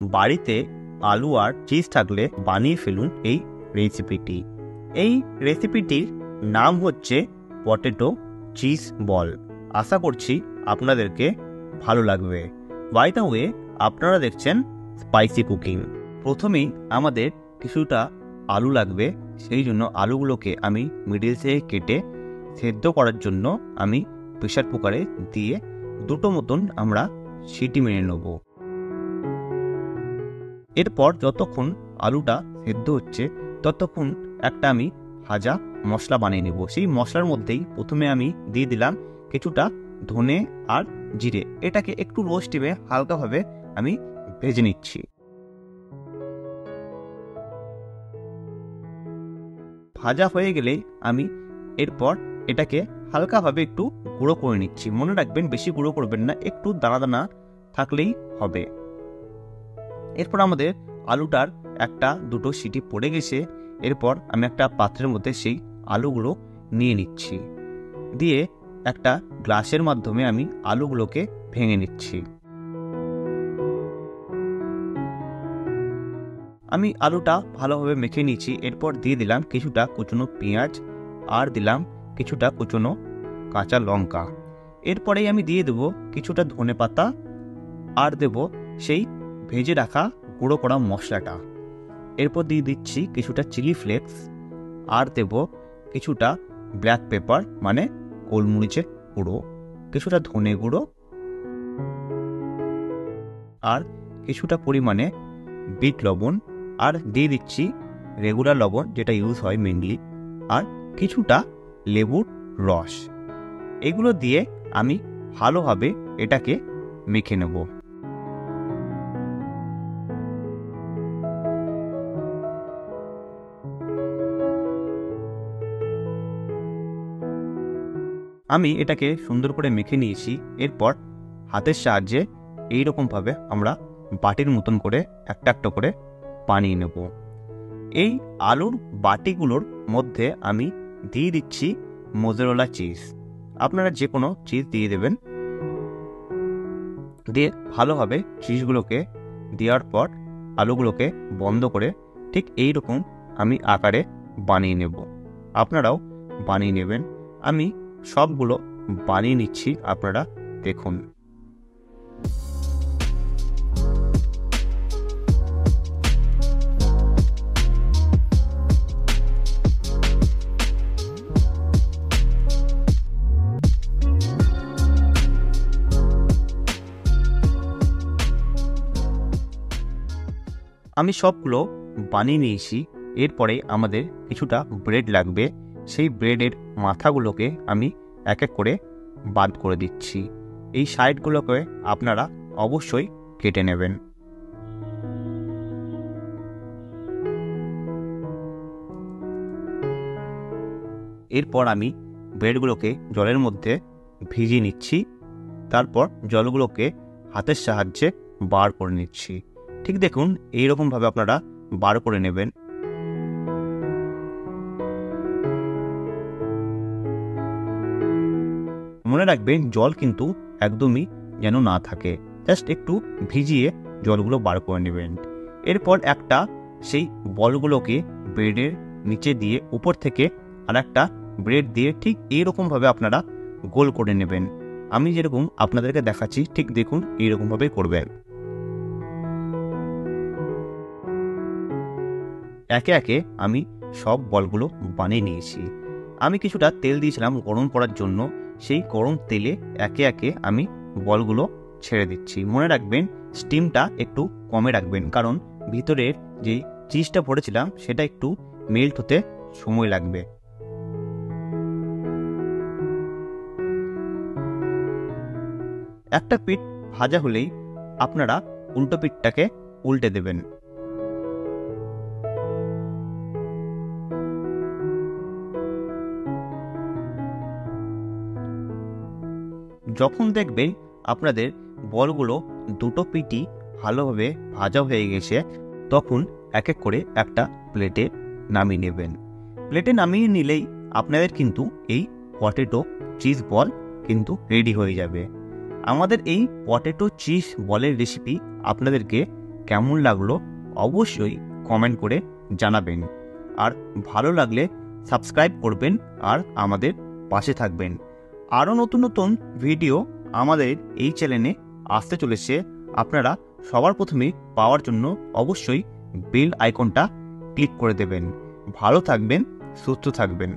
বাড়িতে আলু আর চিজ থাকলে বানিয়ে ফেলুন এই রেসিপিটি। এই রেসিপিটির নাম হচ্ছে পটেটো চিজ বল। আশা করছি আপনাদেরকে ভালো লাগবে। বাই দ্য ওয়ে, আপনারা দেখছেন স্পাইসি কুকিং। প্রথমেই আমাদের কিছুটা আলু লাগবে, সেই জন্য আলুগুলোকে আমি মিডিল থেকে কেটে সেদ্ধ করার জন্য আমি প্রেসার কুকারে দিয়ে দুটো মতন আমরা সিটি মেরে নেব। এরপর যতক্ষণ আলুটা সেদ্ধ হচ্ছে ততক্ষণ একটা আমি ভাজা মশলা বানিয়ে নেব। সেই মশলার মধ্যেই প্রথমে আমি দিয়ে দিলাম কিছুটা ধনে আর জিরে। এটাকে একটু লো স্টিমে হালকাভাবে আমি ভেজে নিচ্ছি। ভাজা হয়ে গেলে আমি এরপর এটাকে হালকাভাবে একটু গুঁড়ো করে নিচ্ছি। মনে রাখবেন বেশি গুঁড়ো করবেন না, একটু দানা দানা থাকলেই হবে। এরপর আমাদের আলুটার একটা দুটো সিটি পড়ে গেছে। এরপর আমি একটা পাত্রের মধ্যে সেই আলুগুলো নিয়ে নিচ্ছি, দিয়ে একটা গ্লাসের মাধ্যমে আমি আলুগুলোকে ভেঙে নিচ্ছি। আমি আলুটা ভালোভাবে মেখে নিয়েছি। এরপর দিয়ে দিলাম কিছুটা কুচনো পেঁয়াজ আর দিলাম কিছুটা কুচনো কাঁচা লঙ্কা। এরপরেই আমি দিয়ে দেব কিছুটা ধনেপাতা আর দেব সেই ভেজে রাখা গুঁড়ো করা মশলাটা। এরপর দিয়ে দিচ্ছি কিছুটা চিলি ফ্লেক্স আর দেব কিছুটা ব্ল্যাক পেপার মানে গোলমরিচের গুঁড়ো, কিছুটা ধনে গুঁড়ো আর কিছুটা পরিমাণে বিট লবণ, আর দিয়ে দিচ্ছি রেগুলার লবণ যেটা ইউজ হয় মেনলি, আর কিছুটা লেবুর রস। এগুলো দিয়ে আমি ভালোভাবে এটাকে মেখে নেব। আমি এটাকে সুন্দর করে মেখে নিয়েছি। এরপর হাতের সাহায্যে এইরকমভাবে আমরা বাটির মতন করে একটা একটা করে বানিয়ে নেব। এই আলুর বাটিগুলোর মধ্যে আমি দিয়ে দিচ্ছি মোজারেলা চিজ। আপনারা যে কোনো চিজ দিয়ে দেবেন। দিয়ে ভালোভাবে চিজগুলোকে দেওয়ার পর আলুগুলোকে বন্ধ করে ঠিক এই রকম আমি আকারে বানিয়ে নেব। আপনারাও বানিয়ে নেবেন। আমি সবগুলো বানিয়ে নিচ্ছি, আপনারা দেখুন। আমি সবগুলো বানিয়ে নিয়েছি। এরপরে আমাদের কিছুটা ব্রেড লাগবে। সেই ব্রেডের মাথাগুলোকে আমি এক এক করে বাদ করে দিচ্ছি। এই সাইডগুলোকে আপনারা অবশ্যই কেটে নেবেন। এরপর আমি ব্রেডগুলোকে জলের মধ্যে ভিজিয়ে নিচ্ছি। তারপর জলগুলোকে হাতের সাহায্যে বার করে নিচ্ছি। ঠিক দেখুন এইরকমভাবে আপনারা বার করে নেবেন। মনে রাখবেন জল কিন্তু একদমই যেন না থাকে, জাস্ট একটু ভিজিয়ে জলগুলো বার করে নেবেন। এরপর একটা সেই বলগুলোকে ব্রেডের নিচে দিয়ে উপর থেকে আর একটা ব্রেড দিয়ে ঠিক এইরকমভাবে আপনারা গোল করে নেবেন। আমি যেরকম আপনাদেরকে দেখাচ্ছি ঠিক দেখুন এইরকমভাবে করবেন। একে একে আমি সব বলগুলো বানিয়ে নিয়েছি। আমি কিছুটা তেল দিয়েছিলাম গরম করার জন্য। সেই গরম তেলে একে একে আমি বলগুলো ছেড়ে দিচ্ছি। মনে রাখবেন স্টিমটা একটু কমে রাখবেন, কারণ ভিতরের যে চিজটা ভরেছিলাম সেটা একটু মেল্ট হতে সময় লাগবে। একটা পিঠ ভাজা হলেই আপনারা উল্টো পিঠটাকে উল্টে দেবেন। যখন দেখবেন আপনাদের বলগুলো দুটো পিঠই ভালোভাবে ভাজা হয়ে গেছে, তখন এক এক করে একটা প্লেটে নামিয়ে নেবেন। প্লেটে নামিয়ে নিলেই আপনাদের কিন্তু এই পটেটো চিজ বল কিন্তু রেডি হয়ে যাবে। আমাদের এই পটেটো চিজ বলের রেসিপি আপনাদেরকে কেমন লাগলো অবশ্যই কমেন্ট করে জানাবেন। আর ভালো লাগলে সাবস্ক্রাইব করবেন আর আমাদের পাশে থাকবেন। আরও নতুন নতুন ভিডিও আমাদের এই চ্যানেলে আসতে চলেছে। আপনারা সবার প্রথমে পাওয়ার জন্য অবশ্যই বেল আইকনটা ক্লিক করে দেবেন। ভালো থাকবেন, সুস্থ থাকবেন।